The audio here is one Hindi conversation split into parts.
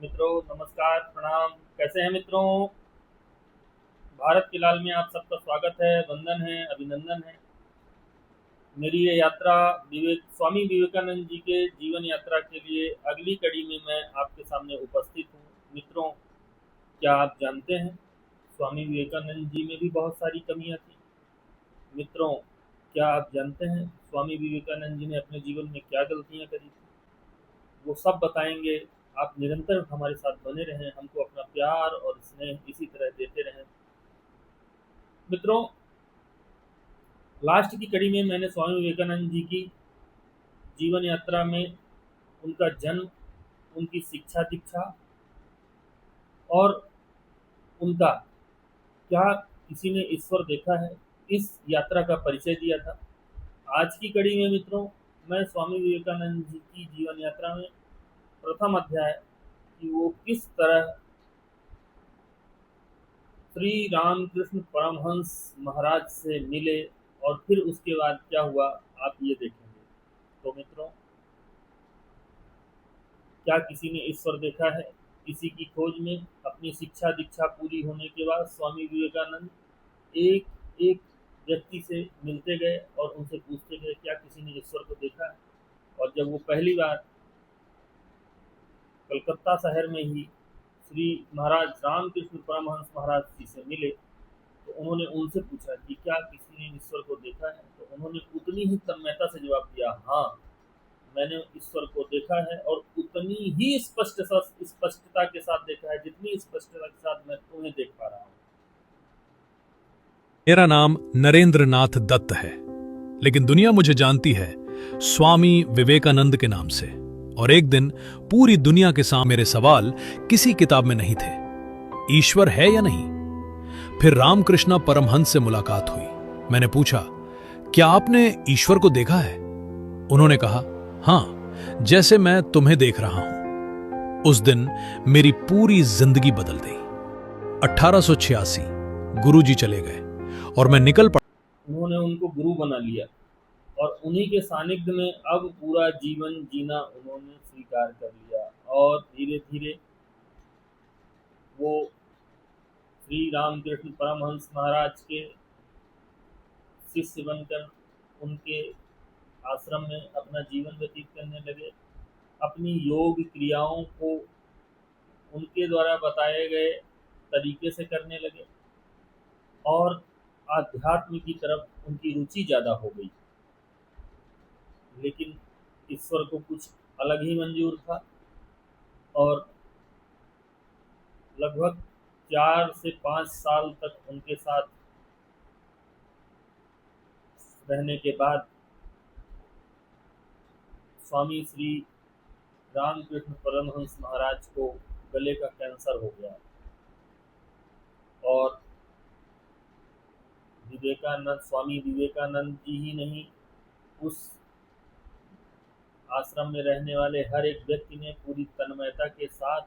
मित्रों नमस्कार प्रणाम। कैसे हैं मित्रों? भारत के लाल में आप सबका स्वागत है, वंदन है, अभिनंदन है। मेरी ये यात्रा स्वामी विवेकानंद जी के जीवन यात्रा के लिए अगली कड़ी में मैं आपके सामने उपस्थित हूँ। मित्रों, क्या आप जानते हैं स्वामी विवेकानंद जी में भी बहुत सारी कमियां थी। मित्रों, क्या आप जानते हैं स्वामी विवेकानंद जी ने अपने जीवन में क्या गलतियां करी थी? वो सब बताएंगे। आप निरंतर हमारे साथ बने रहें, हमको अपना प्यार और स्नेह इसी तरह देते रहें। मित्रों, लास्ट की कड़ी में मैंने स्वामी विवेकानंद जी की जीवन यात्रा में उनका जन्म, उनकी शिक्षा दीक्षा और उनका क्या किसी ने ईश्वर देखा है, इस यात्रा का परिचय दिया था। आज की कड़ी में मित्रों, मैं स्वामी विवेकानंद जी की जीवन यात्रा में प्रथम अध्याय कि वो किस तरह श्री रामकृष्ण परमहंस महाराज से मिले और फिर उसके बाद क्या हुआ, आप ये देखेंगे। तो मित्रों, क्या किसी ने ईश्वर देखा है? इसी की खोज में अपनी शिक्षा दीक्षा पूरी होने के बाद स्वामी विवेकानंद एक एक व्यक्ति से मिलते गए और उनसे पूछते गए क्या किसी ने ईश्वर को देखा है। और जब वो पहली बार कलकत्ता शहर में ही श्री महाराज रामकृष्ण परमहंस महाराज जी से मिले तो उन्होंने उनसे पूछा कि क्या किसी ने ईश्वर को देखा है। तो उन्होंने उतनी ही तन्मयता से जवाब दिया, हाँ, मैंने ईश्वर को देखा है और उतनी ही स्पष्टता के साथ देखा है जितनी स्पष्टता के साथ मैं तुम्हें देख पा रहा हूँ। मेरा नाम नरेंद्र नाथ दत्त है, लेकिन दुनिया मुझे जानती है स्वामी विवेकानंद के नाम से। और एक दिन पूरी दुनिया के सामने मेरे सवाल किसी किताब में नहीं थे, ईश्वर है या नहीं। फिर रामकृष्ण परमहंस से मुलाकात हुई। मैंने पूछा, क्या आपने ईश्वर को देखा है? उन्होंने कहा, हां, जैसे मैं तुम्हें देख रहा हूं। उस दिन मेरी पूरी जिंदगी बदल गई। 1886 गुरुजी चले गए और मैं निकल पड़ा। उन्होंने उनको गुरु बना लिया और उन्हीं के सानिध्य में अब पूरा जीवन जीना उन्होंने स्वीकार कर लिया। और धीरे धीरे वो श्री रामकृष्ण परमहंस महाराज के शिष्य बनकर उनके आश्रम में अपना जीवन व्यतीत करने लगे। अपनी योग क्रियाओं को उनके द्वारा बताए गए तरीके से करने लगे और आध्यात्म की तरफ उनकी रुचि ज़्यादा हो गई। लेकिन ईश्वर को कुछ अलग ही मंजूर था और लगभग 4 से 5 साल तक उनके साथ रहने के बाद स्वामी श्री रामकृष्ण परमहंस महाराज को गले का कैंसर हो गया और स्वामी विवेकानंद जी ही नहीं, उस आश्रम में रहने वाले हर एक व्यक्ति ने पूरी तन्मयता के साथ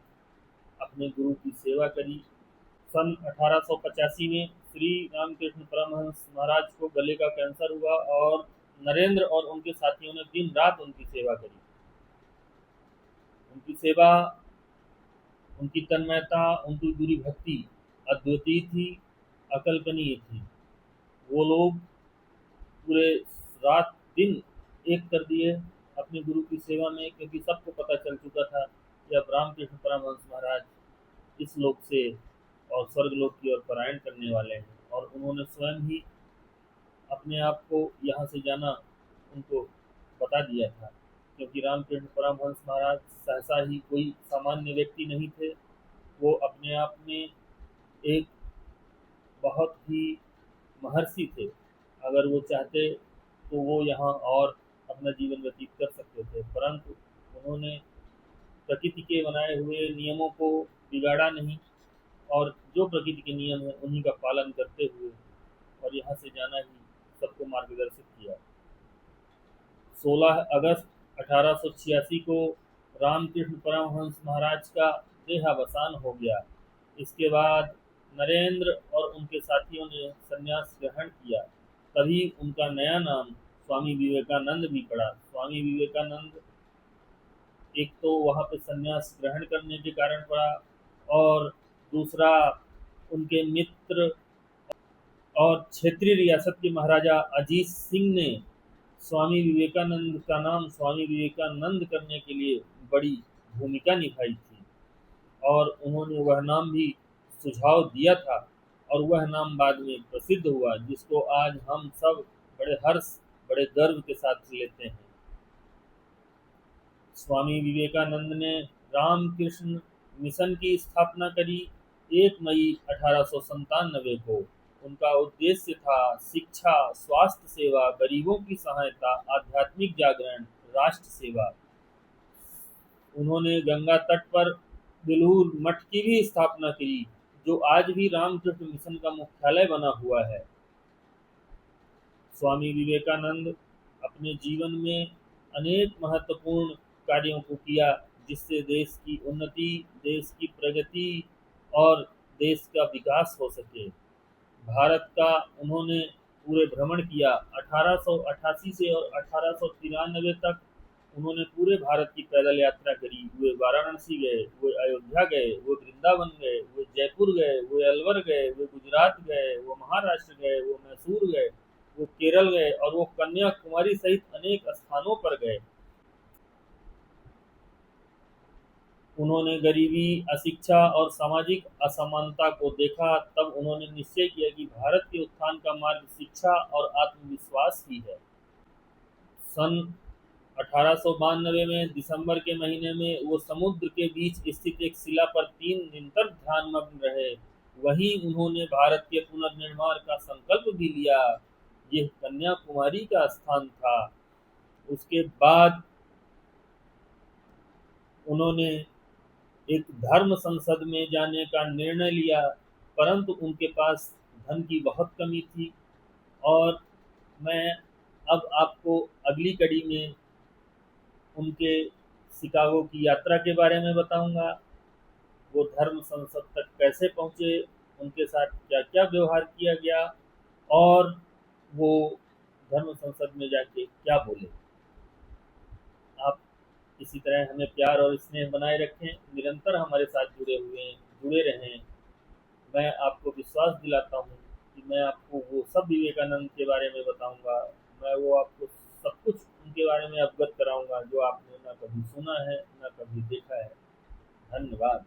अपने गुरु की सेवा करी। सन 1885 में श्री रामकृष्ण परमहंस महाराज को गले का कैंसर हुआ और नरेंद्र और उनके साथियों ने दिन रात उनकी सेवा करी। उनकी सेवा, उनकी तन्मयता, उनकी पूरी भक्ति अद्वितीय थी, अकल्पनीय थी। वो लोग पूरे रात दिन एक कर दिए अपने गुरु की सेवा में, क्योंकि सबको पता चल चुका था कि अब रामकृष्ण परमहंस महाराज इस लोक से और स्वर्गलोक की ओर पलायन करने वाले हैं। और उन्होंने स्वयं ही अपने आप को यहाँ से जाना उनको बता दिया था, क्योंकि रामकृष्ण परमहंस महाराज सहसा ही कोई सामान्य व्यक्ति नहीं थे। वो अपने आप में एक बहुत ही महर्षि थे। अगर वो चाहते तो वो यहाँ और अपना जीवन व्यतीत कर सकते थे, परंतु उन्होंने प्रकृति के बनाए हुए नियमों को बिगाड़ा नहीं और जो प्रकृति के नियम है उन्हीं का पालन करते हुए और यहाँ से जाना ही सबको मार्गदर्शित किया। 16 अगस्त 1886 को रामकृष्ण परमहंस महाराज का देहावसान हो गया। इसके बाद नरेंद्र और उनके साथियों ने संन्यास ग्रहण किया। तभी उनका नया नाम स्वामी विवेकानंद भी पड़ा। स्वामी विवेकानंद एक तो वहाँ पे संन्यास ग्रहण करने के कारण पड़ा, और दूसरा उनके मित्र और क्षेत्रीय रियासत के महाराजा अजीत सिंह ने स्वामी विवेकानंद का नाम स्वामी विवेकानंद करने के लिए बड़ी भूमिका निभाई थी, और उन्होंने वह नाम भी सुझाव दिया था, और वह नाम बाद में प्रसिद्ध हुआ, जिसको आज हम सब बड़े हर्ष, बड़े गर्व के साथ लेते हैं। स्वामी विवेकानंद ने रामकृष्ण मिशन की स्थापना करी 1 मई 1897 को। उनका उद्देश्य था शिक्षा, स्वास्थ्य सेवा, गरीबों की सहायता, आध्यात्मिक जागरण, राष्ट्र सेवा। उन्होंने गंगा तट पर बेलूर मठ की भी स्थापना की, जो आज भी रामकृष्ण मिशन का मुख्यालय बना हुआ है। स्वामी विवेकानंद अपने जीवन में अनेक महत्वपूर्ण कार्यों को किया, जिससे देश की उन्नति, देश की प्रगति और देश का विकास हो सके। भारत का उन्होंने पूरे भ्रमण किया। 1888 से और 1893 तक उन्होंने पूरे भारत की पैदल यात्रा करी। वे वाराणसी गए, वे अयोध्या गए, वे वृंदावन गए, वे जयपुर गए, वे अलवर गए, वे गुजरात गए, वो महाराष्ट्र गए, वो मैसूर गए, वो केरल गए, और वो कन्याकुमारी सहित अनेक स्थानों पर गए। उन्होंने गरीबी, अशिक्षा और सामाजिक असमानता को देखा। तब उन्होंने निश्चय किया कि भारत के उत्थान का मार्ग शिक्षा और आत्मविश्वास ही है। सन 1892 में दिसंबर के महीने में वो समुद्र के बीच स्थित एक शिला पर 3 दिन तक ध्यानमग्न रहे। वहीं उन्होंने भारत के पुनर्निर्माण का संकल्प भी लिया। यह कन्याकुमारी का स्थान था। उसके बाद उन्होंने एक धर्म संसद में जाने का निर्णय लिया, परंतु उनके पास धन की बहुत कमी थी। और मैं अब आपको अगली कड़ी में उनके शिकागो की यात्रा के बारे में बताऊंगा। वो धर्म संसद तक कैसे पहुंचे, उनके साथ क्या क्या व्यवहार किया गया, और वो धर्म संसद में जाके क्या बोले। आप इसी तरह हमें प्यार और स्नेह बनाए रखें, निरंतर हमारे साथ जुड़े रहें। मैं आपको विश्वास दिलाता हूँ कि मैं आपको वो सब विवेकानंद के बारे में बताऊंगा। मैं वो आपको सब कुछ उनके बारे में अवगत कराऊंगा जो आपने ना कभी सुना है, ना कभी देखा है। धन्यवाद।